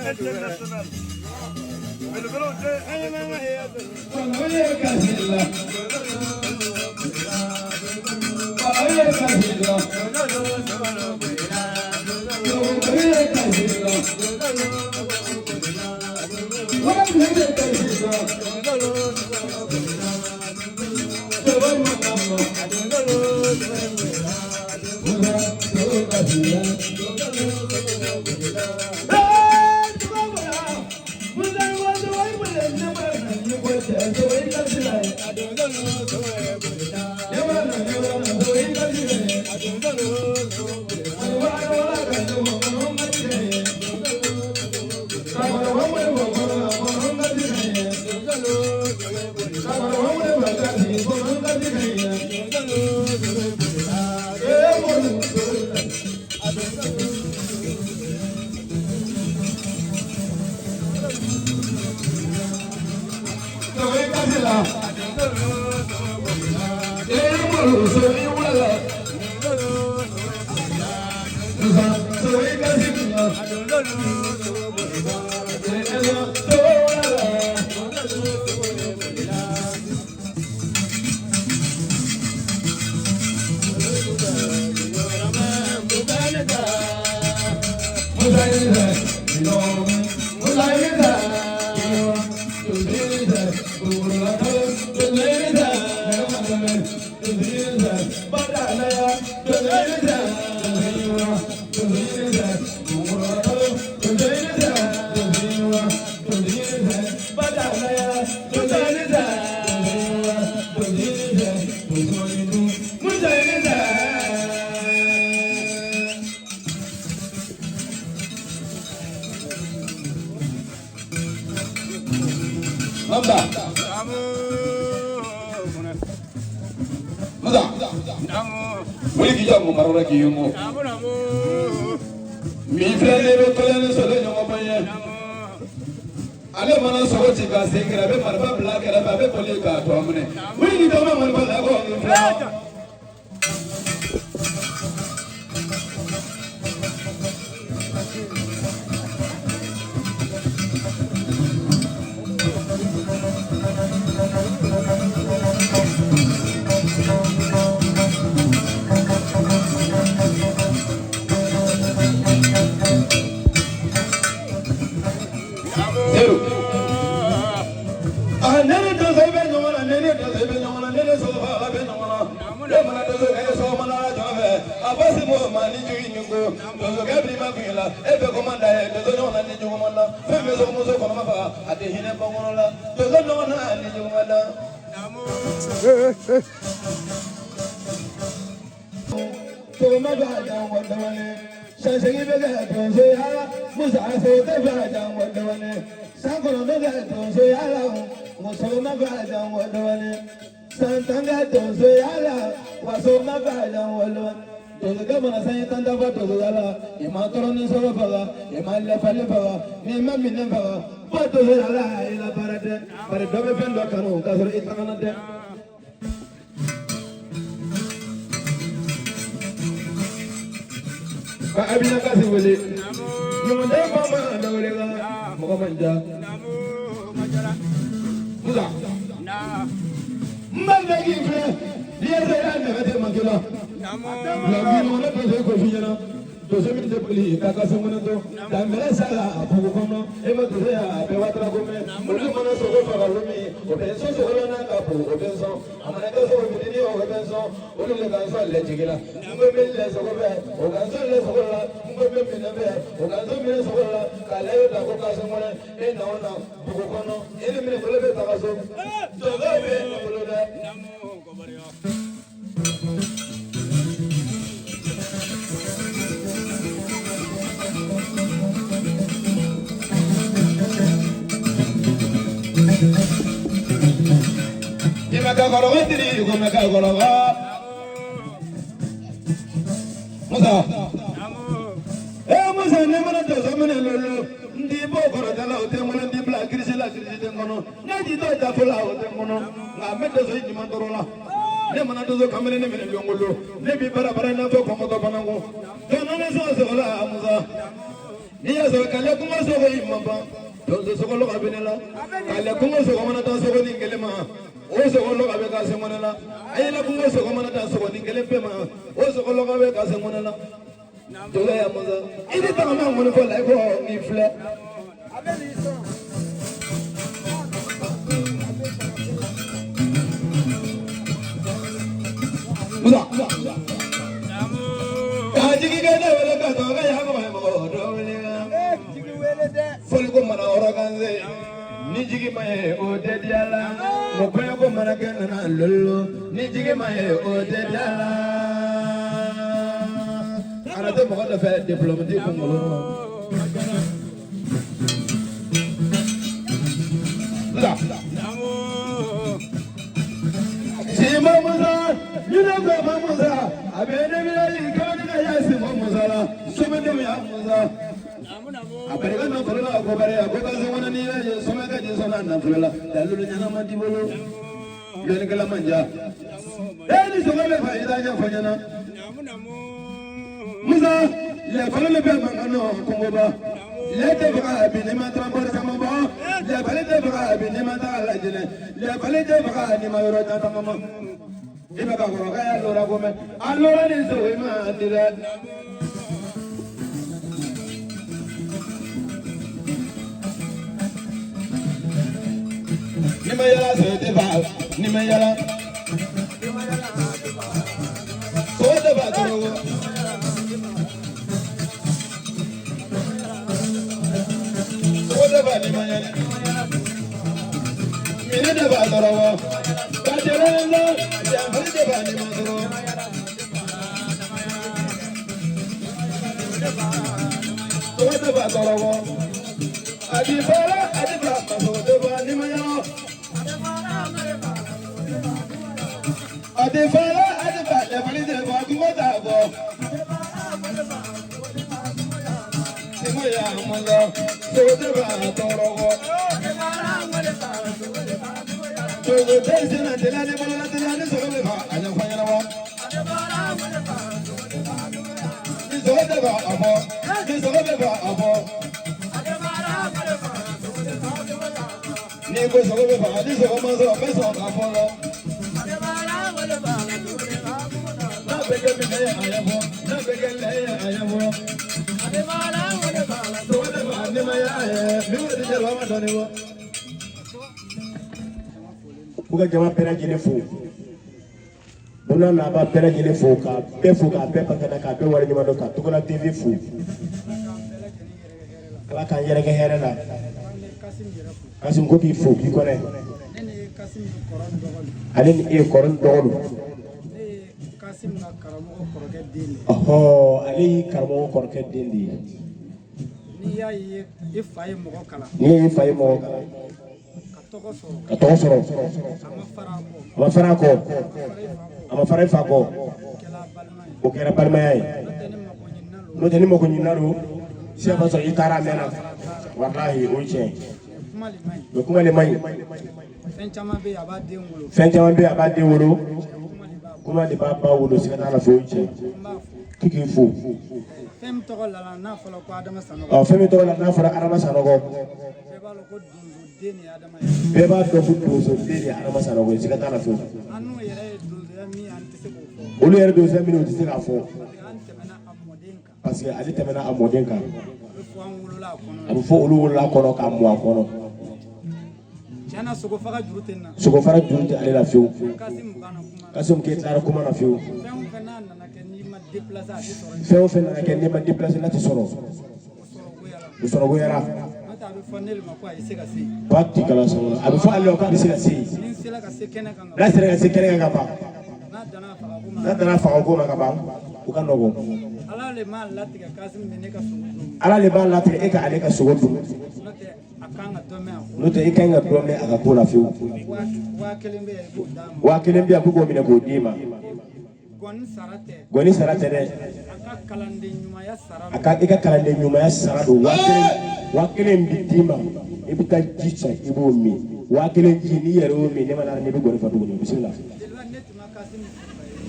international. Mais le vélo, ne mana dozo kamene ne mene longolo ne bi bara bara na to komo to banango dono ne so la amuza ni ya so kale kuma so ko imamba dozo so ko lo kabinela kale kuma so ko mana ta so ko ningelema o so ko lo kabe ka se monela ayela kuma so ko mana ta so ko ningelempe ma o so ko lo kabe ka se monela dozo ya amuza idi ta ma mo ko la ko ni fle Musa, kajiki kene wele kato kaya kama mo dole ga. Foli ko mana oraganze, ni jigi maye o de diala. Mo kaya ko mana kene na lolo, ni jigi maye o de diala. Ana te mo kada fe diplomatique ko ngolo. La. Sima Musa, you know Baba Musa. I been every coming to Sima Musa. So many Musa. I better not follow up over there because I want to need some of the son and umbrella. The little Namatibolo, Yonicala Manja. That is the way I am. Musa, you follow the Bamano, Kumoba. Let the Babi Nimata Kamaba, the Palette Babi Nimata Legend, the Palette Babi Nimarota Tamama. If I go, Laura woman, I learned is the women did that. Nimayala said the Val, Nimayala. So the Battle. Mine de badarawa, bajarela, jamri de bani madro. So de badarawa, adibara, adibara, so de bani maya. Adibara, adibara, bani de bani madro. Simaya mala, so de badarawa. So the days in a delay, but not the other side of I don't find out. This is about this is about Nico is over this almost a best of our follow. Not bigger than I am, not bigger than I am. So whatever I never Uga jama pera jele fo Buna na ba pera jele fo ka be pakada ka be wala nyama do ka Tukola TV fo kala kan yere ga here la Kasim ko ki fo ki ko ne alen e koron dogolu Kasim na karamo ko ke dindi oh ali karamo ko ke dindi ni ya yi ifaye mo kala ni ifaye mo kala Katosoro, Amafarako, Amafarefako, Okera Palmay, no tenimo con Yinaru, Siapaso Itara Mena, Wallahi, Uche, Lukuma de May, Fenchama be about the Uru, Kuma de Papa Uru, Sikana Fuche, Kiki Fu, Femtola Nafala Adamasan, or Femitola Nafala Aramasanogo. Beba do futu so deli arama sano go sikata na fo anu yere do mi anticipo fo olu yere do se mi no tisi ka fo parce que ali temena amodenka abu fo olu wala kono ka mo akono jana sogo fara jurute ali la fo kasim ke tsara kuma na fo feo fena na ke ni ma déplacer la tisoro usoro go yara Pati kala so abu fa allo ka bisila si la sere ka se kene ka ba na dana fa ko ma ka ba u ka nogo ala le ma lati ka Kasim ne ka so ala le ba lati e ka ale ka so wotu no te ikanga dome aka kula fi wa kelembe abu go mina go dima goni sarate de aka kalande nyuma ya sarado wa kelembe dima ibita jicha ibo mi wa kelembe ni yero mi ne mana ne go fa do bismillah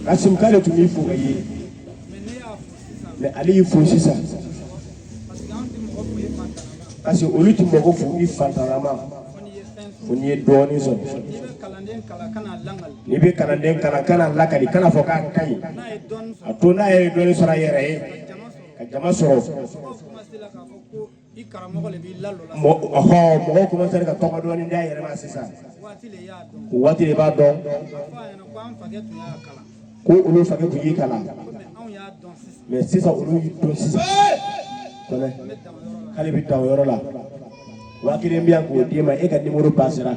Kasim k'ale tun b'i fo ka ye mais ale y'i fo sisan parce que olu tun mago fo i fantanama fo n'i ye dɔɔnin sɔrɔ n'i bɛ kalanden kalan kana lakali kana fɔ k'a ka ɲi a to n'a ye dɔɔnin sɔrɔ a yɛrɛ ye ka jama sɔrɔ mɔgɔw commencé ka tɔgɔ dɔɔnin d'a yɛrɛ ma sisan o waati de b'a dɔn ko olu fakɛ tun y'i kalan mais sisan olu y'i dɔn sisan k'ale bɛ dan o yɔrɔ la 1000 bɛ yan k'o d'i ma e ka numéro passera